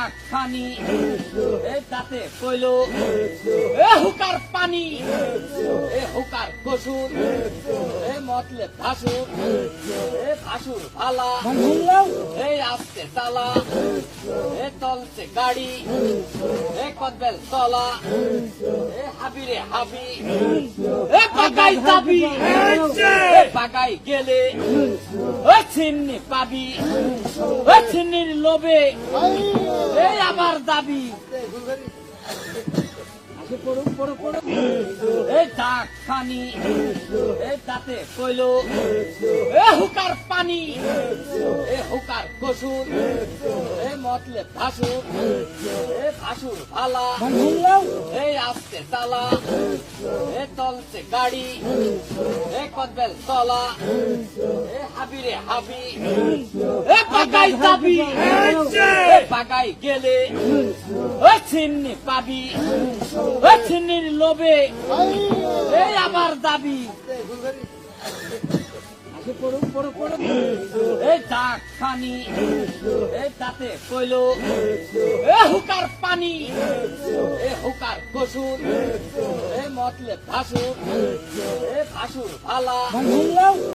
ডাক খানি এ তাতে কইল এ হুকার পানি এ হুকার কসুর এ মতলে ভাসুর এ ভাসুর ভালা এই আসতে তালা এ তলছে গাড়ি এ কদবেল তলা এ হাবিরে হাবি এ পাগাই যাবি এ পাগাই গেলে ওই ছিন্নি পাবি ওই ছিন্নির লোভে এই আবার দাবি এই ডাক খানি এই তাতে কইল এ হুকার পানি এ হুকার কসুর এ মতলে ভাসুর এ ভাসুর ভালা এই আসতে তালা এ তলছে গাড়ি এ কদবেল তলা এ হাবিরে হাবি এ পাগাই যাবি এ পাগাই গেলে ওই ছিন্নি পাবি ওই ছিন্নির লোভে এই আবার দাবি এই ডাক খানি এই তাতে কইল এ হুকার পানি এ হুকার কসুর এ মতলে ভাসুর এ ভাসুর ভালা